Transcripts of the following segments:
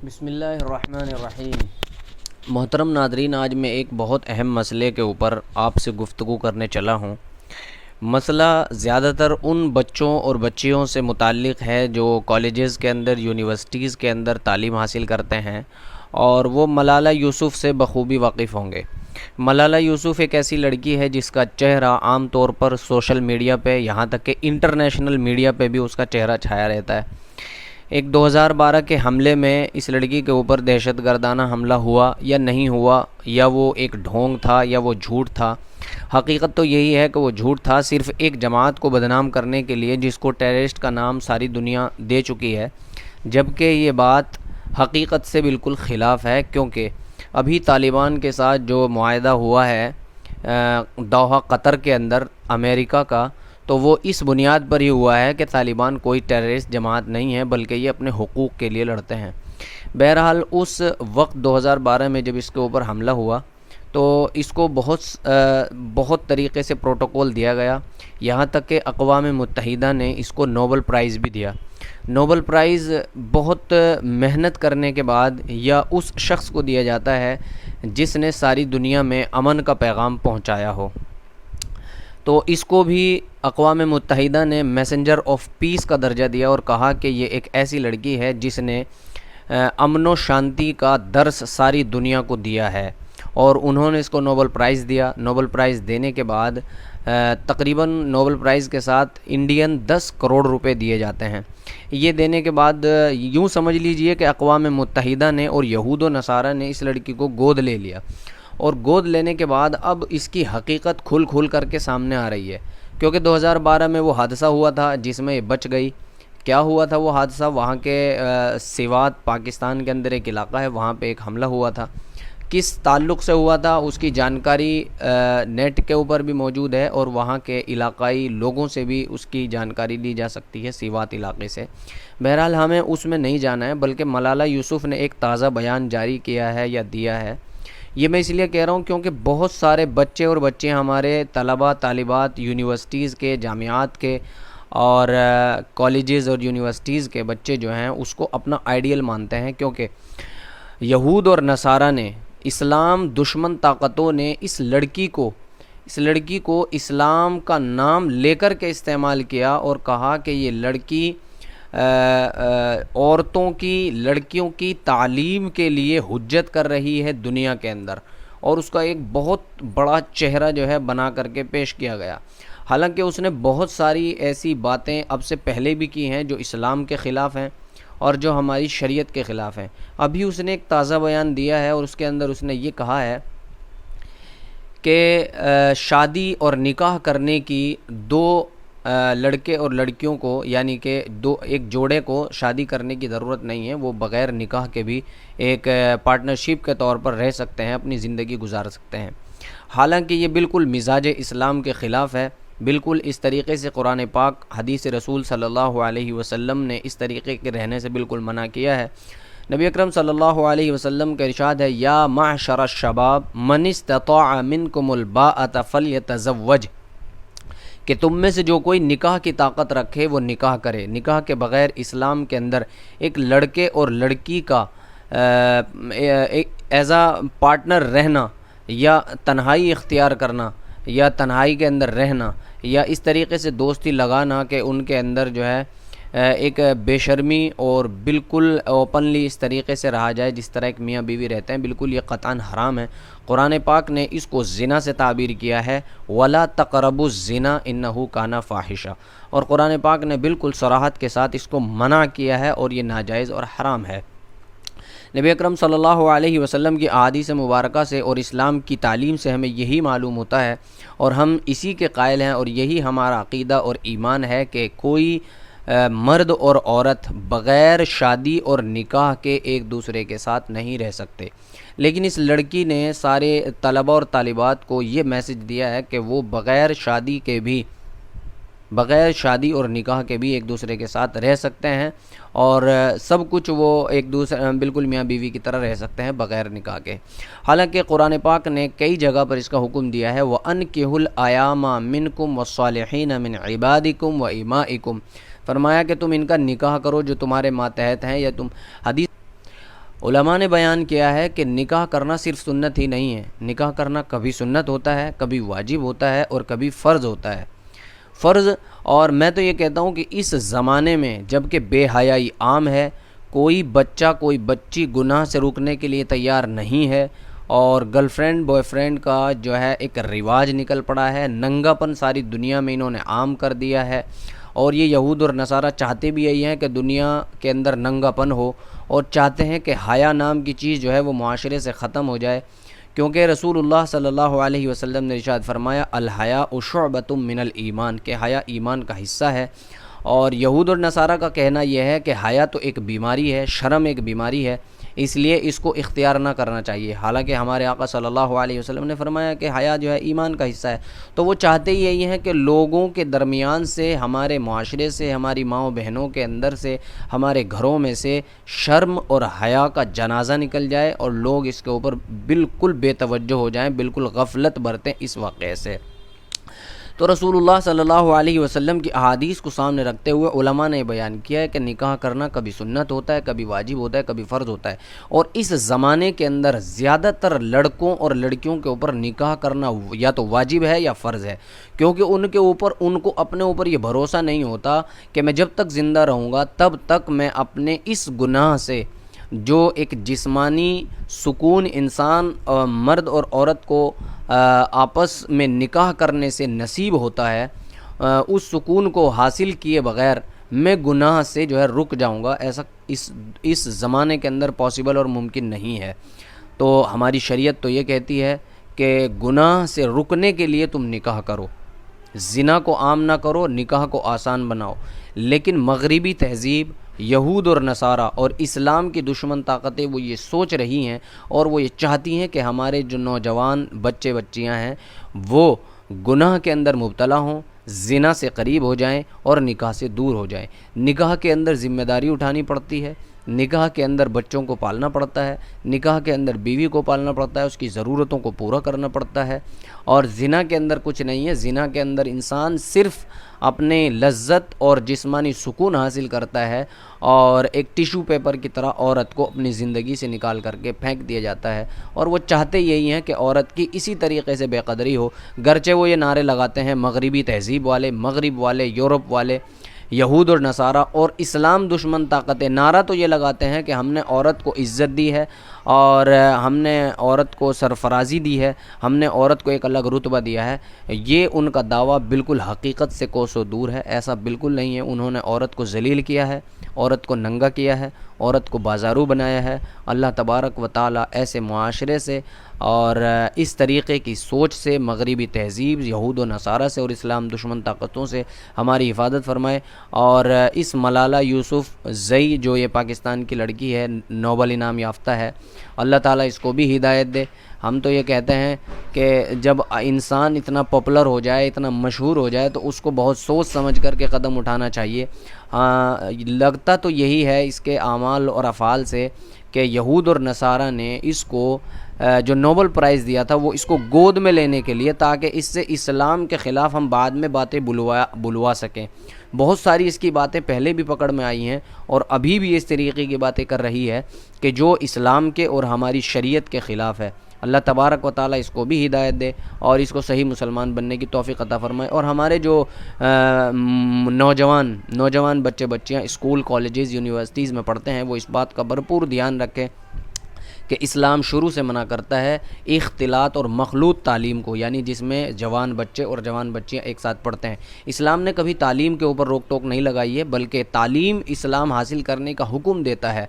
بسم اللہ الرحمن الرحیم۔ محترم ناظرین، آج میں ایک بہت اہم مسئلے کے اوپر آپ سے گفتگو کرنے چلا ہوں۔ مسئلہ زیادہ تر ان بچوں اور بچیوں سے متعلق ہے جو کالجز کے اندر، یونیورسٹیز کے اندر تعلیم حاصل کرتے ہیں، اور وہ ملالہ یوسف سے بخوبی واقف ہوں گے۔ ملالہ یوسف ایک ایسی لڑکی ہے جس کا چہرہ عام طور پر سوشل میڈیا پہ، یہاں تک کہ انٹرنیشنل میڈیا پہ بھی اس کا چہرہ چھایا رہتا ہے۔ ایک 2012 کے حملے میں اس لڑکی کے اوپر دہشت گردانہ حملہ ہوا یا نہیں ہوا، یا وہ ایک ڈھونگ تھا یا وہ جھوٹ تھا، حقیقت تو یہی ہے کہ وہ جھوٹ تھا، صرف ایک جماعت کو بدنام کرنے کے لیے جس کو ٹیررسٹ کا نام ساری دنیا دے چکی ہے، جبکہ یہ بات حقیقت سے بالکل خلاف ہے، کیونکہ ابھی طالبان کے ساتھ جو معاہدہ ہوا ہے دوحہ قطر کے اندر امریکہ کا، تو وہ اس بنیاد پر ہی ہوا ہے کہ طالبان کوئی ٹیررسٹ جماعت نہیں ہے، بلکہ یہ اپنے حقوق کے لیے لڑتے ہیں۔ بہرحال اس وقت 2012 میں جب اس کے اوپر حملہ ہوا تو اس کو بہت طریقے سے پروٹوکول دیا گیا، یہاں تک کہ اقوام متحدہ نے اس کو نوبل پرائز بھی دیا۔ نوبل پرائز بہت محنت کرنے کے بعد یا اس شخص کو دیا جاتا ہے جس نے ساری دنیا میں امن کا پیغام پہنچایا ہو، تو اس کو بھی اقوام متحدہ نے میسنجر آف پیس کا درجہ دیا اور کہا کہ یہ ایک ایسی لڑکی ہے جس نے امن و شانتی کا درس ساری دنیا کو دیا ہے، اور انہوں نے اس کو نوبل پرائز دیا۔ نوبل پرائز دینے کے بعد تقریباً نوبل پرائز کے ساتھ انڈین 10 کروڑ روپے دیے جاتے ہیں۔ یہ دینے کے بعد یوں سمجھ لیجئے کہ اقوام متحدہ نے اور یہود و نصارہ نے اس لڑکی کو گود لے لیا، اور گود لینے کے بعد اب اس کی حقیقت کھل کر کے سامنے آ رہی ہے، کیونکہ 2012 میں وہ حادثہ ہوا تھا جس میں یہ بچ گئی۔ کیا ہوا تھا وہ حادثہ؟ وہاں کے سیوات، پاکستان کے اندر ایک علاقہ ہے، وہاں پہ ایک حملہ ہوا تھا۔ کس تعلق سے ہوا تھا اس کی جانکاری نیٹ کے اوپر بھی موجود ہے، اور وہاں کے علاقائی لوگوں سے بھی اس کی جانکاری لی جا سکتی ہے، سیوات علاقے سے۔ بہرحال ہمیں اس میں نہیں جانا ہے، بلکہ ملالہ یوسف نے ایک تازہ بیان جاری کیا ہے یا دیا ہے۔ یہ میں اس لیے کہہ رہا ہوں کیونکہ بہت سارے بچے اور بچے ہمارے طلباء طالبات، یونیورسٹیز کے، جامعات کے اور کالجز اور یونیورسٹیز کے بچے جو ہیں اس کو اپنا آئیڈیل مانتے ہیں، کیونکہ یہود اور نصارہ نے، اسلام دشمن طاقتوں نے اس لڑکی کو اسلام کا نام لے کر کے استعمال کیا اور کہا کہ یہ لڑکی لڑکیوں کی تعلیم کے لیے حجت کر رہی ہے دنیا کے اندر، اور اس کا ایک بہت بڑا چہرہ جو ہے بنا کر کے پیش کیا گیا۔ حالانکہ اس نے بہت ساری ایسی باتیں اب سے پہلے بھی کی ہیں جو اسلام کے خلاف ہیں اور جو ہماری شریعت کے خلاف ہیں۔ ابھی اس نے ایک تازہ بیان دیا ہے اور اس کے اندر اس نے یہ کہا ہے کہ شادی اور نکاح کرنے کی دو لڑکے اور لڑکیوں کو، یعنی کہ ایک جوڑے کو شادی کرنے کی ضرورت نہیں ہے، وہ بغیر نکاح کے بھی ایک پارٹنرشپ کے طور پر رہ سکتے ہیں، اپنی زندگی گزار سکتے ہیں۔ حالانکہ یہ بالکل مزاج اسلام کے خلاف ہے، بالکل اس طریقے سے قرآن پاک، حدیث رسول صلی اللہ علیہ وسلم نے اس طریقے کے رہنے سے بالکل منع کیا ہے۔ نبی اکرم صلی اللہ علیہ وسلم کا ارشاد ہے، یا معشر الشباب من استطاع منکم الباءۃ فلیتزوج، کہ تم میں سے جو کوئی نکاح کی طاقت رکھے وہ نکاح کرے۔ نکاح کے بغیر اسلام کے اندر ایک لڑکے اور لڑکی کا ایز اے پارٹنر رہنا، یا تنہائی اختیار کرنا، یا تنہائی کے اندر رہنا، یا اس طریقے سے دوستی لگانا کہ ان کے اندر جو ہے ایک بے شرمی اور بالکل اوپنلی اس طریقے سے رہا جائے جس طرح ایک میاں بیوی رہتے ہیں، بالکل یہ قطعاً حرام ہے۔ قرآن پاک نے اس کو زنا سے تعبیر کیا ہے، وَلَا تَقْرَبُوا الزِّنَا إِنَّهُ كَانَ فَاحِشًا، اور قرآن پاک نے بالکل صراحت کے ساتھ اس کو منع کیا ہے اور یہ ناجائز اور حرام ہے۔ نبی اکرم صلی اللہ علیہ وسلم کی احادیث مبارکہ سے اور اسلام کی تعلیم سے ہمیں یہی معلوم ہوتا ہے، اور ہم اسی کے قائل ہیں، اور یہی ہمارا عقیدہ اور ایمان ہے کہ کوئی مرد اور عورت بغیر شادی اور نکاح کے ایک دوسرے کے ساتھ نہیں رہ سکتے۔ لیکن اس لڑکی نے سارے طلباء اور طالبات کو یہ میسج دیا ہے کہ وہ بغیر شادی اور نکاح کے بھی ایک دوسرے کے ساتھ رہ سکتے ہیں، اور سب کچھ وہ ایک دوسرے بالکل میاں بیوی کی طرح رہ سکتے ہیں بغیر نکاح کے۔ حالانکہ قرآن پاک نے کئی جگہ پر اس کا حکم دیا ہے، وَأَنكِحُوا الْأَيَامَ مِنكُمْ وَالصَّالِحِينَ مِنْ عِبَادِكُمْ وَإِمَائِكُمْ، فرمایا کہ تم ان کا نکاح کرو جو تمہارے ماتحت ہیں، یا تم علماء نے بیان کیا ہے کہ نکاح کرنا صرف سنت ہی نہیں ہے، نکاح کرنا کبھی سنت ہوتا ہے، کبھی واجب ہوتا ہے اور کبھی فرض ہوتا ہے۔ فرض، اور میں تو یہ کہتا ہوں کہ اس زمانے میں جب کہ بے حیائی عام ہے، کوئی بچہ کوئی بچی گناہ سے رکنے کے لیے تیار نہیں ہے، اور گرل فرینڈ بوائے فرینڈ کا جو ہے ایک رواج نکل پڑا ہے، ننگا پن ساری دنیا میں انہوں نے عام کر دیا ہے، اور یہ یہود اور نصارہ چاہتے بھی یہی ہیں کہ دنیا کے اندر ننگا پن ہو، اور چاہتے ہیں کہ حیا نام کی چیز جو ہے وہ معاشرے سے ختم ہو جائے، کیونکہ رسول اللہ صلی اللہ علیہ وسلم نے ارشاد فرمایا الحیاء شعبۃ من الایمان، کہ حیا ایمان کا حصہ ہے۔ اور یہود اور نصارہ کا کہنا یہ ہے کہ حیا تو ایک بیماری ہے، شرم ایک بیماری ہے، اس لیے اس کو اختیار نہ کرنا چاہیے، حالانکہ ہمارے آقا صلی اللہ علیہ وسلم نے فرمایا کہ حیا جو ہے ایمان کا حصہ ہے۔ تو وہ چاہتے ہی یہی ہیں کہ لوگوں کے درمیان سے، ہمارے معاشرے سے، ہماری ماؤں بہنوں کے اندر سے، ہمارے گھروں میں سے شرم اور حیا کا جنازہ نکل جائے، اور لوگ اس کے اوپر بالکل بے توجہ ہو جائیں، بالکل غفلت برتیں اس واقعے سے۔ تو رسول اللہ صلی اللہ علیہ وسلم کی احادیث کو سامنے رکھتے ہوئے علماء نے بیان کیا ہے کہ نکاح کرنا کبھی سنت ہوتا ہے، کبھی واجب ہوتا ہے، کبھی فرض ہوتا ہے، اور اس زمانے کے اندر زیادہ تر لڑکوں اور لڑکیوں کے اوپر نکاح کرنا یا تو واجب ہے یا فرض ہے، کیونکہ ان کو اپنے اوپر یہ بھروسہ نہیں ہوتا کہ میں جب تک زندہ رہوں گا تب تک میں اپنے اس گناہ سے، جو ایک جسمانی سکون انسان مرد اور عورت کو آپس میں نکاح کرنے سے نصیب ہوتا ہے، اس سکون کو حاصل کیے بغیر میں گناہ سے جو ہے رک جاؤں گا، ایسا اس زمانے کے اندر پاسبل اور ممکن نہیں ہے۔ تو ہماری شریعت تو یہ کہتی ہے کہ گناہ سے رکنے کے لیے تم نکاح کرو، زنا کو عام نہ کرو، نکاح کو آسان بناؤ، لیکن مغربی تہذیب، یہود اور نصارہ اور اسلام کی دشمن طاقتیں وہ یہ سوچ رہی ہیں اور وہ یہ چاہتی ہیں کہ ہمارے جو نوجوان بچے بچیاں ہیں وہ گناہ کے اندر مبتلا ہوں، زنا سے قریب ہو جائیں اور نکاح سے دور ہو جائیں۔ نکاح کے اندر ذمہ داری اٹھانی پڑتی ہے، نکاح کے اندر بچوں کو پالنا پڑتا ہے، نکاح کے اندر بیوی کو پالنا پڑتا ہے، اس کی ضرورتوں کو پورا کرنا پڑتا ہے، اور زنا کے اندر کچھ نہیں ہے۔ زنا کے اندر انسان صرف اپنے لذت اور جسمانی سکون حاصل کرتا ہے، اور ایک ٹیشو پیپر کی طرح عورت کو اپنی زندگی سے نکال کر کے پھینک دیا جاتا ہے، اور وہ چاہتے یہی ہیں کہ عورت کی اسی طریقے سے بے قدری ہو، گرچہ وہ یہ نعرے لگاتے ہیں مغربی تہذیب والے، مغرب والے، یورپ والے، یہود اور نصارہ اور اسلام دشمن طاقتیں نعرہ تو یہ لگاتے ہیں کہ ہم نے عورت کو عزت دی ہے، اور ہم نے عورت کو سرفرازی دی ہے، ہم نے عورت کو ایک الگ رتبہ دیا ہے۔ یہ ان کا دعویٰ بالکل حقیقت سے کوسوں دور ہے، ایسا بالکل نہیں ہے۔ انہوں نے عورت کو ذلیل کیا ہے، عورت کو ننگا کیا ہے، عورت کو بازارو بنایا ہے۔ اللہ تبارک و تعالیٰ ایسے معاشرے سے اور اس طریقے کی سوچ سے، مغربی تہذیب، یہود و نصارہ سے اور اسلام دشمن طاقتوں سے ہماری حفاظت فرمائے، اور اس ملالہ یوسف زئی جو یہ پاکستان کی لڑکی ہے، نوبل انعام یافتہ ہے، اللہ تعالیٰ اس کو بھی ہدایت دے۔ ہم تو یہ کہتے ہیں کہ جب انسان اتنا پاپولر ہو جائے، اتنا مشہور ہو جائے، تو اس کو بہت سوچ سمجھ کر کے قدم اٹھانا چاہیے۔ لگتا تو یہی ہے اس کے اعمال اور افعال سے کہ یہود اور نصارہ نے اس کو جو نوبل پرائز دیا تھا وہ اس کو گود میں لینے کے لیے، تاکہ اس سے اسلام کے خلاف ہم بعد میں باتیں بلوا سکیں۔ بہت ساری اس کی باتیں پہلے بھی پکڑ میں آئی ہیں، اور ابھی بھی اس طریقے کی باتیں کر رہی ہے کہ جو اسلام کے اور ہماری شریعت کے خلاف ہے۔ اللہ تبارک و تعالیٰ اس کو بھی ہدایت دے اور اس کو صحیح مسلمان بننے کی توفیق عطا فرمائے، اور ہمارے جو نوجوان بچے بچیاں اسکول، کالجز، یونیورسٹیز میں پڑھتے ہیں وہ اس بات کا بھرپور دھیان رکھیں کہ اسلام شروع سے منع کرتا ہے اختلاط اور مخلوط تعلیم کو، یعنی جس میں جوان بچے اور جوان بچیاں ایک ساتھ پڑھتے ہیں۔ اسلام نے کبھی تعلیم کے اوپر روک ٹوک نہیں لگائی ہے، بلکہ تعلیم اسلام حاصل کرنے کا حکم دیتا ہے،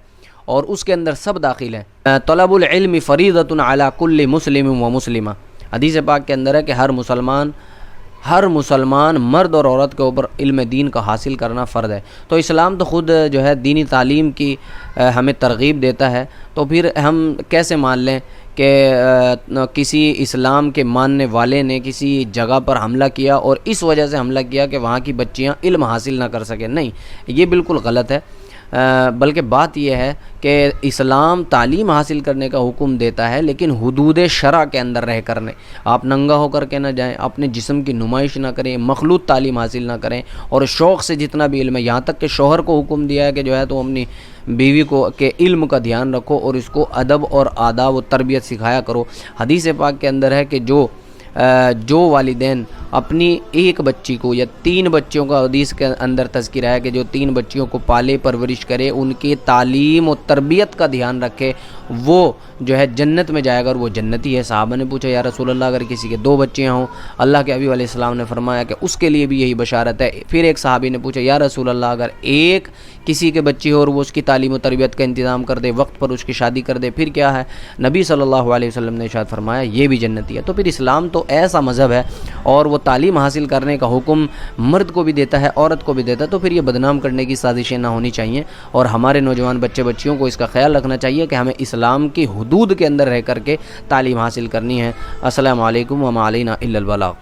اور اس کے اندر سب داخل ہیں۔ طلب العلم فریضۃ علی کل مسلم و مسلمہ، حدیث پاک کے اندر ہے کہ ہر مسلمان مرد اور عورت کے اوپر علم دین کا حاصل کرنا فرض ہے۔ تو اسلام تو خود جو ہے دینی تعلیم کی ہمیں ترغیب دیتا ہے، تو پھر ہم کیسے مان لیں کہ کسی اسلام کے ماننے والے نے کسی جگہ پر حملہ کیا اور اس وجہ سے حملہ کیا کہ وہاں کی بچیاں علم حاصل نہ کر سکیں؟ نہیں، یہ بالکل غلط ہے۔ بلکہ بات یہ ہے کہ اسلام تعلیم حاصل کرنے کا حکم دیتا ہے، لیکن حدود شرع کے اندر رہ کرنے. آپ ننگا ہو کر کے نہ جائیں، اپنے جسم کی نمائش نہ کریں، مخلوط تعلیم حاصل نہ کریں، اور شوق سے جتنا بھی علم ہے، یہاں تک کہ شوہر کو حکم دیا ہے کہ جو ہے تو اپنی بیوی کو کے علم کا دھیان رکھو اور اس کو ادب اور آداب و تربیت سکھایا کرو. حدیث پاک کے اندر ہے کہ جو والدین اپنی ایک بچی کو یا 3 بچیوں کا حدیث کے اندر تذکرہ ہے کہ جو 3 بچیوں کو پالے پرورش کرے، ان کی تعلیم و تربیت کا دھیان رکھے، وہ جو ہے جنت میں جائے گا اور وہ جنتی ہے. صحابہ نے پوچھا یا رسول اللہ اگر کسی کے 2 بچیاں ہوں؟ اللہ کے حبیب علیہ السلام نے فرمایا کہ اس کے لیے بھی یہی بشارت ہے. پھر ایک صحابی نے پوچھا یا رسول اللہ اگر ایک کسی کے بچی ہو اور وہ اس کی تعلیم و تربیت کا انتظام کر دے، وقت پر اس کی شادی کر دے، پھر کیا ہے؟ نبی صلی اللہ علیہ وسلم نے ارشاد فرمایا یہ بھی جنتی ہے. تو پھر اسلام تو ایسا مذہب ہے اور وہ تعلیم حاصل کرنے کا حکم مرد کو بھی دیتا ہے، عورت کو بھی دیتا ہے. تو پھر یہ بدنام کرنے کی سازشیں نہ ہونی چاہیے، اور ہمارے نوجوان بچے بچیوں کو اس کا خیال رکھنا چاہیے کہ ہمیں اسلام کی حدود کے اندر رہ کر کے تعلیم حاصل کرنی ہے. السلام علیکم وما علینا الا البلاغ.